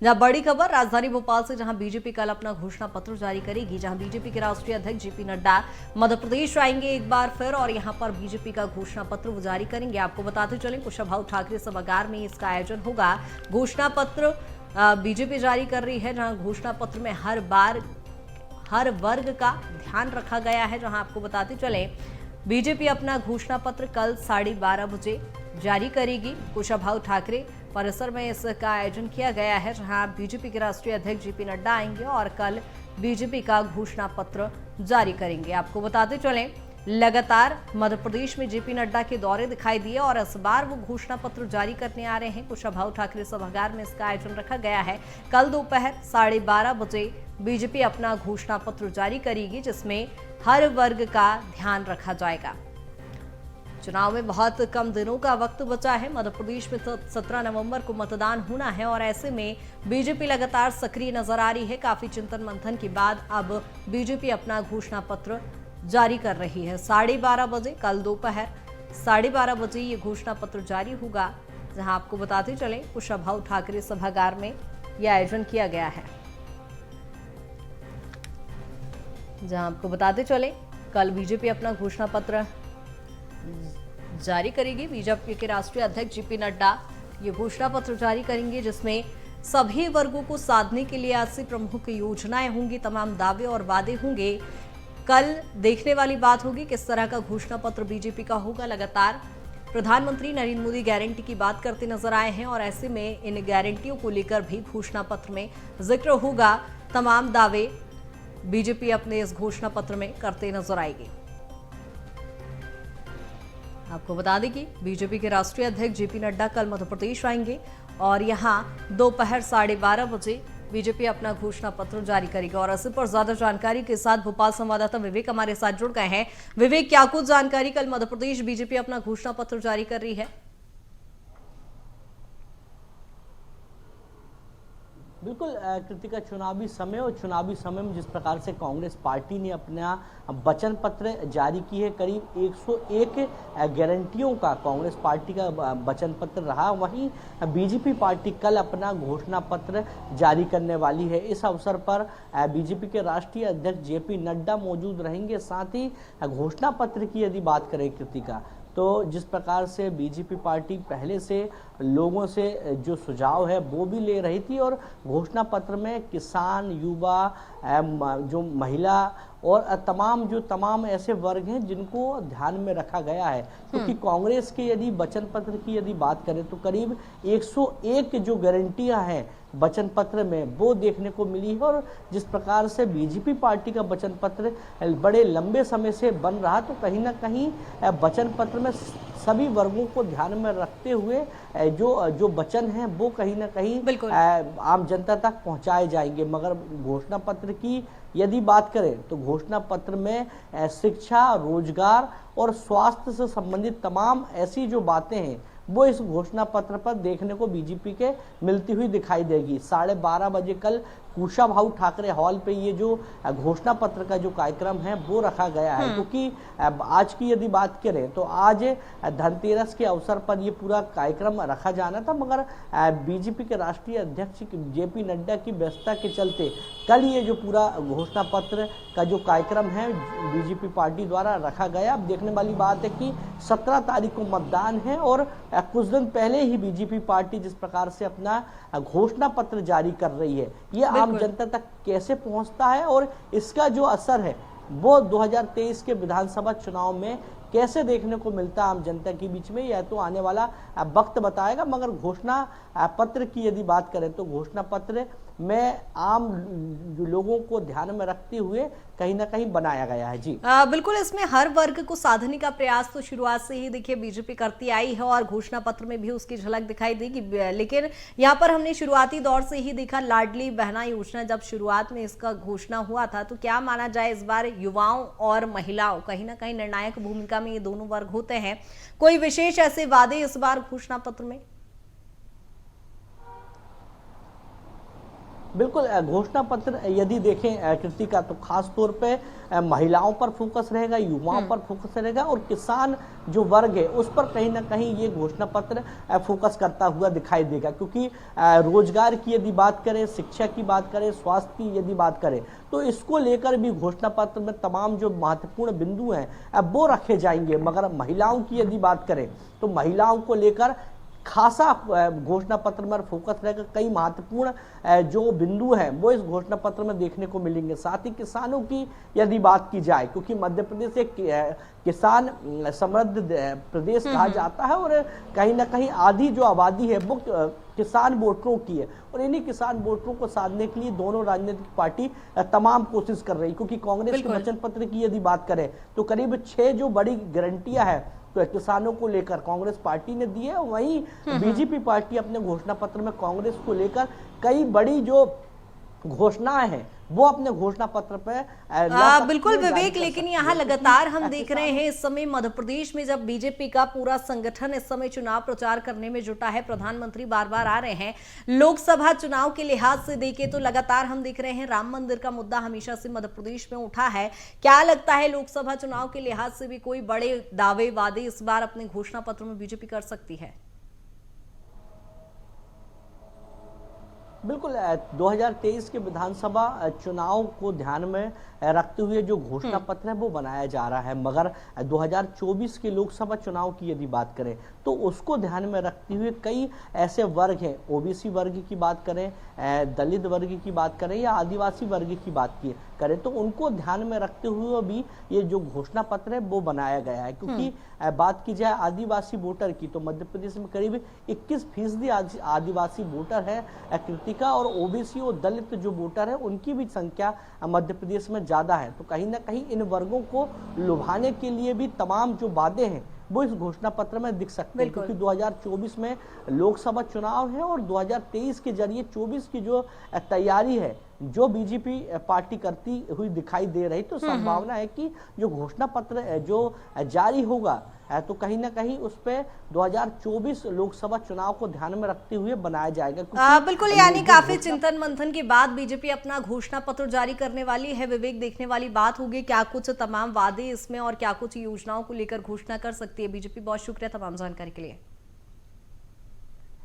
जहां बड़ी खबर राजधानी भोपाल से, जहां बीजेपी कल अपना घोषणा पत्र जारी करेगी, जहां बीजेपी के राष्ट्रीय अध्यक्ष जेपी नड्डा मध्य प्रदेश आएंगे एक बार फिर और यहां पर बीजेपी का घोषणा पत्र वो जारी करेंगे। आपको बताते चलें कुशाभाऊ ठाकरे सभागार में इसका आयोजन होगा। घोषणा पत्र बीजेपी जारी कर रही है, जहां घोषणा पत्र में हर वर्ग का ध्यान रखा गया है। जहां आपको बताते चले बीजेपी अपना घोषणा पत्र कल 12:30 बजे जारी करेगी। कुशाभाऊ ठाकरे परिसर में इसका आयोजन किया गया है, जहां बीजेपी के राष्ट्रीय अध्यक्ष जेपी नड्डा आएंगे और कल बीजेपी का घोषणा पत्र जारी करेंगे। आपको बताते चलें लगातार मध्य प्रदेश में जेपी नड्डा के दौरे दिखाई दिए और इस बार वो घोषणा पत्र जारी करने आ रहे हैं। कुशाभाऊ ठाकरे सभागार में इसका आयोजन रखा गया है। कल दोपहर 12:30 बजे बीजेपी अपना घोषणा पत्र जारी करेगी, जिसमें हर वर्ग का ध्यान रखा जाएगा। चुनाव में बहुत कम दिनों का वक्त बचा है। मध्य प्रदेश में 17 नवंबर को मतदान होना है और ऐसे में बीजेपी लगातार सक्रिय नजर आ रही है। काफी चिंतन मंथन के बाद अब बीजेपी अपना घोषणा पत्र जारी कर रही है। 12:30 बजे कल दोपहर 12:30 बजे ये घोषणा पत्र जारी होगा, जहां आपको बताते चले कुशाभाऊ ठाकरे सभागार में यह आयोजन किया गया है। जहां आपको बताते चले कल बीजेपी अपना घोषणा पत्र जारी करेगी। बीजेपी के राष्ट्रीय अध्यक्ष जेपी नड्डा ये घोषणा पत्र जारी करेंगे, जिसमें सभी वर्गों को साधने के लिए ऐसी प्रमुख योजनाएं होंगी, तमाम दावे और वादे होंगे। कल देखने वाली बात होगी किस तरह का घोषणा पत्र बीजेपी का होगा। लगातार प्रधानमंत्री नरेंद्र मोदी गारंटी की बात करते नजर आए हैं और ऐसे में इन गारंटियों को लेकर भी घोषणा पत्र में जिक्र होगा। तमाम दावे बीजेपी अपने इस घोषणा पत्र में करते नजर आएगी। आपको बता दें कि बीजेपी के राष्ट्रीय अध्यक्ष जेपी नड्डा कल मध्य प्रदेश आएंगे और यहां दोपहर 12:30 बजे बीजेपी अपना घोषणा पत्र जारी करेगी। और इसी पर ज्यादा जानकारी के साथ भोपाल संवाददाता विवेक हमारे साथ जुड़ गए हैं। विवेक, क्या कुछ जानकारी, कल मध्य प्रदेश बीजेपी अपना घोषणा पत्र जारी कर रही है? बिल्कुल कृतिका, चुनावी समय में जिस प्रकार से कांग्रेस पार्टी ने अपना वचन पत्र जारी की है, करीब 101 गारंटियों का कांग्रेस पार्टी का वचन पत्र रहा, वहीं बीजेपी पार्टी कल अपना घोषणा पत्र जारी करने वाली है। इस अवसर पर बीजेपी के राष्ट्रीय अध्यक्ष जेपी नड्डा मौजूद रहेंगे। साथ ही घोषणा पत्र की यदि बात करें कृतिका, तो जिस प्रकार से बीजेपी पार्टी पहले से लोगों से जो सुझाव है वो भी ले रही थी और घोषणा पत्र में किसान, युवा, जो महिला और तमाम ऐसे वर्ग हैं जिनको ध्यान में रखा गया है। क्योंकि कांग्रेस के यदि वचन पत्र की यदि बात करें तो करीब 101 जो गारंटियां हैं वचन पत्र में वो देखने को मिली है। और जिस प्रकार से बीजेपी पार्टी का वचन पत्र बड़े लंबे समय से बन रहा, तो कहीं ना कहीं वचन पत्र में सभी वर्गों को ध्यान में रखते हुए जो वचन हैं वो कहीं ना कहीं आम जनता तक पहुंचाए जाएंगे। मगर घोषणा पत्र की यदि बात करें तो घोषणा पत्र में शिक्षा, रोजगार और स्वास्थ्य से संबंधित तमाम ऐसी जो बातें हैं वो इस घोषणा पत्र पर देखने को बीजेपी के मिलती हुई दिखाई देगी। 12:30 बजे कल कुशाभाऊ ठाकरे हॉल पे ये जो घोषणा पत्र का जो कार्यक्रम है वो रखा गया है। क्योंकि आज की यदि बात करें तो आज धनतेरस के अवसर पर ये पूरा कार्यक्रम रखा जाना था, मगर बीजेपी के राष्ट्रीय अध्यक्ष जेपी नड्डा की व्यस्तता के चलते कल ये जो पूरा घोषणा पत्र का जो कार्यक्रम है बीजेपी पार्टी द्वारा रखा गया। अब देखने वाली बात है कि 17 तारीख को मतदान है और कुछ दिन पहले ही बीजेपी पार्टी जिस प्रकार से अपना घोषणा पत्र जारी कर रही है, ये आम जनता तक कैसे पहुंचता है और इसका जो असर है वो 2023 के विधानसभा चुनाव में कैसे देखने को मिलता है आम जनता के बीच में, यह तो आने वाला वक्त बताएगा। मगर घोषणा पत्र की यदि बात करें तो घोषणा पत्र में आम लोगों को ध्यान में रखते हुए कहीं ना कहीं बनाया गया है। जी बिल्कुल, इसमें हर वर्ग को साधने का प्रयास तो शुरुआत से ही देखिए बीजेपी करती आई है और घोषणा पत्र में भी उसकी झलक दिखाई देगी। लेकिन यहाँ पर हमने शुरुआती दौर से ही देखा लाडली बहना योजना जब शुरुआत में इसका घोषणा हुआ था, तो क्या माना जाए इस बार युवाओं और महिलाओं कहीं ना कहीं निर्णायक भूमिका में ये दोनों वर्ग होते हैं। कोई विशेष ऐसे वादे इस बार घोषणा पत्र में? बिल्कुल घोषणा पत्र यदि देखें कृतिका, तो खास तौर पे महिलाओं पर फोकस रहेगा, युवाओं पर फोकस रहेगा और किसान जो वर्ग है उस पर कहीं ना कहीं ये घोषणा पत्र फोकस करता हुआ दिखाई देगा, क्योंकि रोजगार की यदि बात करें, शिक्षा की बात करें, स्वास्थ्य की यदि बात करें, तो इसको लेकर भी घोषणा पत्र में तमाम जो महत्वपूर्ण बिंदु हैं वो रखे जाएंगे। मगर महिलाओं की यदि बात करें तो महिलाओं को लेकर खासा घोषणा पत्र में फोकस रहेगा। कई महत्वपूर्ण जो बिंदु हैं वो इस घोषणा पत्र में देखने को मिलेंगे। साथ ही किसानों की यदि बात की जाए, क्योंकि मध्य प्रदेश एक किसान समृद्ध प्रदेश कहा जाता है और कहीं ना कहीं आधी जो आबादी है वो किसान वोटरों की है, और इन्हीं किसान वोटरों को साधने के लिए दोनों राजनीतिक पार्टी तमाम कोशिश कर रही है। क्योंकि कांग्रेस के वचन पत्र की यदि बात करें तो करीब 6 जो बड़ी गारंटियां हैं तो किसानों को लेकर कांग्रेस पार्टी ने दी है। वहीं बीजेपी पार्टी अपने घोषणा पत्र में कांग्रेस को लेकर कई बड़ी जो घोषणाएं हैं वो अपने घोषणा पत्र पे बिल्कुल विवेक, लेकिन यहाँ लगातार हम देख रहे हैं इस समय मध्य प्रदेश में जब बीजेपी का पूरा संगठन इस समय चुनाव प्रचार करने में जुटा है, प्रधानमंत्री बार बार आ रहे हैं, लोकसभा चुनाव के लिहाज से देखें तो लगातार हम देख रहे हैं राम मंदिर का मुद्दा हमेशा से मध्य प्रदेश में उठा है। क्या लगता है लोकसभा चुनाव के लिहाज से भी कोई बड़े दावे वादे इस बार अपने घोषणा पत्र में बीजेपी कर सकती है? बिल्कुल 2023 के विधानसभा चुनाव को ध्यान में रखते हुए जो घोषणा पत्र है वो बनाया जा रहा है। मगर 2024 के लोकसभा चुनाव की यदि बात करें तो उसको ध्यान में रखते हुए कई ऐसे वर्ग हैं, ओबीसी वर्ग की बात करें, दलित वर्ग की बात करें या आदिवासी वर्ग की बात करें, तो उनको ध्यान में रखते हुए भी ये जो घोषणा पत्र है वो बनाया गया है। क्योंकि बात की जाए आदिवासी वोटर की तो मध्य प्रदेश में करीब 21% आदिवासी वोटर है कृतिका, और ओबीसी और दलित जो वोटर है उनकी भी संख्या मध्य प्रदेश में ज्यादा है। तो कहीं ना कहीं इन वर्गों को लुभाने के लिए भी तमाम जो वादे हैं वो इस घोषणा पत्र में दिख सकते हैं। क्योंकि 2024 में लोकसभा चुनाव है और 2023 के जरिए 24 की जो तैयारी है जो बीजेपी पार्टी करती हुई दिखाई दे रही, तो संभावना है कि जो घोषणा पत्र जो जारी होगा तो कहीं ना कहीं उस पे 2024 लोकसभा चुनाव को ध्यान में रखते हुए बनाया जाएगा। बिल्कुल, यानी काफी चिंतन मंथन के बाद बीजेपी अपना घोषणा पत्र जारी करने वाली है। विवेक, देखने वाली बात होगी क्या कुछ तमाम वादे इसमें और क्या कुछ योजनाओं को लेकर घोषणा कर सकती है बीजेपी। बहुत शुक्रिया तमाम जानकारी के लिए।